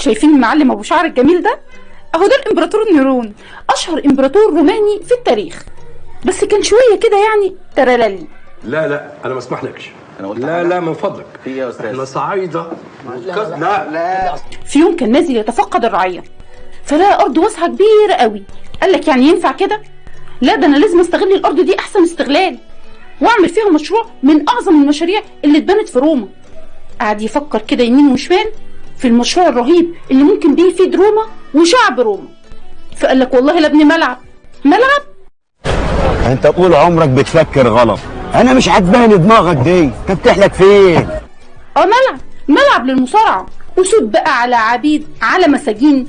شايفين المعلم ابو شعر الجميل ده؟ اهو ده الامبراطور نيرون، اشهر امبراطور روماني في التاريخ، بس كان شويه كده يعني ترللي. لا انا ما اسمحلكش. انا قلت لا من فضلك. في ايه يا استاذ؟ احنا صعايده. لا في يوم كان نازل يتفقد الرعيه، فلقى ارض واسعه كبيره قوي. قال لك يعني ينفع كده؟ لا، ده انا لازم استغل الارض دي احسن استغلال واعمل فيها مشروع من اعظم المشاريع اللي اتبنت في روما. قعد يفكر كده يمين وشمال في المشروع الرهيب اللي ممكن بيه يفيد روما وشعب روما. فقال لك والله لا ابني ملعب. انت طول عمرك بتفكر غلط، انا مش عجباني دماغك دي، انت بتحلك فين؟ ملعب للمصارعه، اسود بقى على عبيد على مساجين.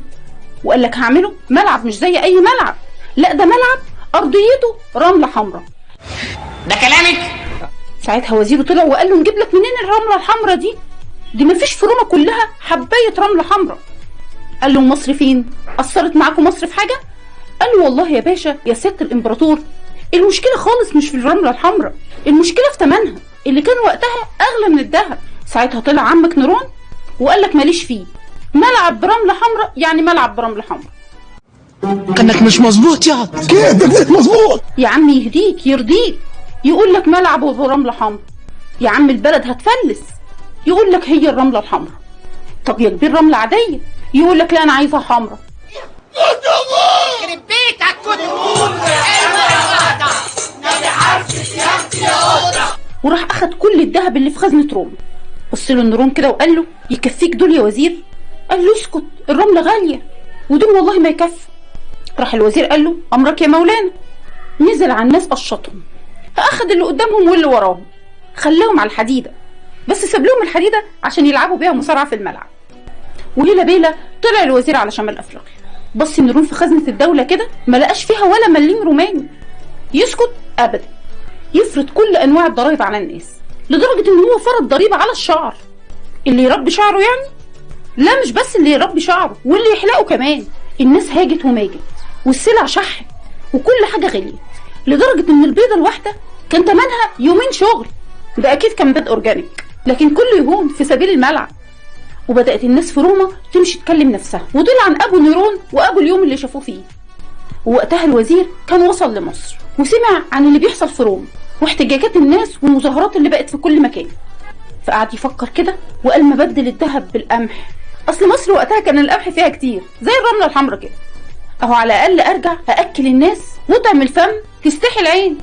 وقال لك هعمله ملعب مش زي اي ملعب، لا ده ملعب ارضيته رمله حمراء. ده كلامك؟ ساعتها وزيره طلع وقال له نجيب لك منين الرمله الحمراء دي مفيش في روما كلها حبايه رمله حمراء. قال له مصر فين؟ اثرت معاكم مصر في حاجه؟ قال له والله يا باشا يا سياده الامبراطور، المشكله خالص مش في الرمله الحمراء، المشكله في ثمنها اللي كان وقتها اغلى من الذهب. ساعتها طلع عمك نيرون وقال لك ماليش فيه، ملعب برمله حمراء يعني ملعب برمله حمراء. كانك مش مظبوط يا كيفك مش مظبوط؟ يا عم يهديك يرضيك، يقول لك ملعب برمله حمراء. يا عم البلد هتفلس، يقول لك هي الرمله الحمراء. طب يا كبير رمله عاديه، يقول لك لا انا عايزها حمراء. يخرب بيتك كنت وراح اخد كل الذهب اللي في خزنه روما. بص له نيرون كده وقال له يكفيك دول يا وزير؟ قال له اسكت، الرمله غاليه ودول والله ما يكفي. راح الوزير قال له امرك يا مولانا. نزل على الناس قشطهم، فاخد اللي قدامهم واللي وراهم خلاهم على الحديده، بس ساب لهم الحديده عشان يلعبوا بيها مصارعه في الملعب. وهيلا بيلا طلع الوزير على شمال افريقيا. بص نيرون في خزنه الدوله كده ما لقاش فيها ولا مليم روماني. يسكت ابدا، يفرض كل انواع الضرائب على الناس، لدرجه ان هو فرض ضريبه على الشعر. اللي يربي شعره يعني؟ لا مش بس اللي يربي شعره، واللي يحلقه كمان. الناس هاجت وماجت والسلع شحت وكل حاجه غليت، لدرجه ان البيضه الواحده كان تمنها يومين شغل. ده اكيد كان بيض اورجانيك، لكن كله يهون في سبيل الملعب. وبدات الناس في روما تمشي تكلم نفسها وتقول عن ابو نيرون وابو اليوم اللي شافوه فيه. ووقتها الوزير كان وصل لمصر وسمع عن اللي بيحصل في روما واحتجاجات الناس والمظاهرات اللي بقت في كل مكان. فقعد يفكر كده وقال ما بدل الذهب بالقمح، اصل مصر وقتها كان القمح فيها كتير زي الرمله الحمراء كده، اهو على الاقل ارجع ااكل الناس وطعم الفم تستحي العين.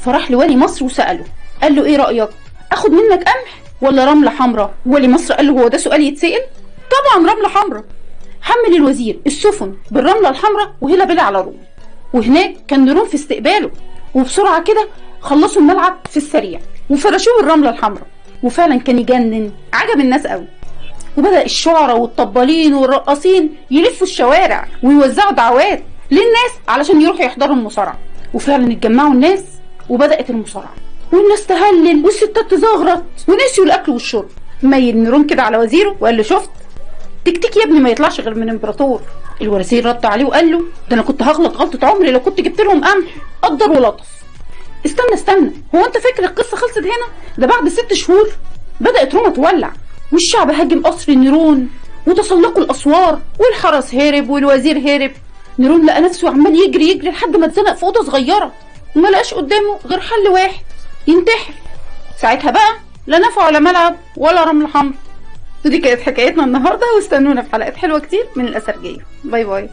فراح لولي مصر وساله، قال له ايه رايك، اخد منك قمح ولا رمله حمراء؟ ولي مصر قال له هو ده سؤال يتسال؟ طبعا رمله حمراء. حمل الوزير السفن بالرمله الحمراء وهلا بلا على روما، وهناك كان نيرون في استقباله، وبسرعه كده خلصوا الملعب في السريع وفرشوه بالرمله الحمراء. وفعلا كان يجنن، عجب الناس قوي. وبدأ الشعراء والطبالين والرقاصين يلفوا الشوارع ويوزعوا دعوات للناس علشان يروحوا يحضروا المصارعة. وفعلا اتجمعوا الناس وبدأت المصارعة، والناس تهلل والستات تزغرط ونسيوا الأكل والشرب. ميل نيرون كده على وزيره وقال له شفت، تكتيك يا ابني ما يطلعش غير من امبراطور. الوزير رد عليه وقال له ده انا كنت هغلط غلطة عمري لو كنت جبت لهم قمح. قدر ولطف. استنى، هو انت فاكر القصة خلصت هنا؟ ده بعد 6 شهور بدأت روما تولع، والشعب هاجم قصر نيرون وتسلقوا الاسوار، والحرس هرب والوزير هرب. نيرون لقى نفسه عمال يجري لحد ما اتزنق في اوضه صغيره وما لقاش قدامه غير حل واحد، ينتحر. ساعتها بقى لا نفع ولا ملعب ولا رمل حمر. ودي كانت حكايتنا النهارده، واستنونا في حلقات حلوه كتير من الأسرجية. باي باي.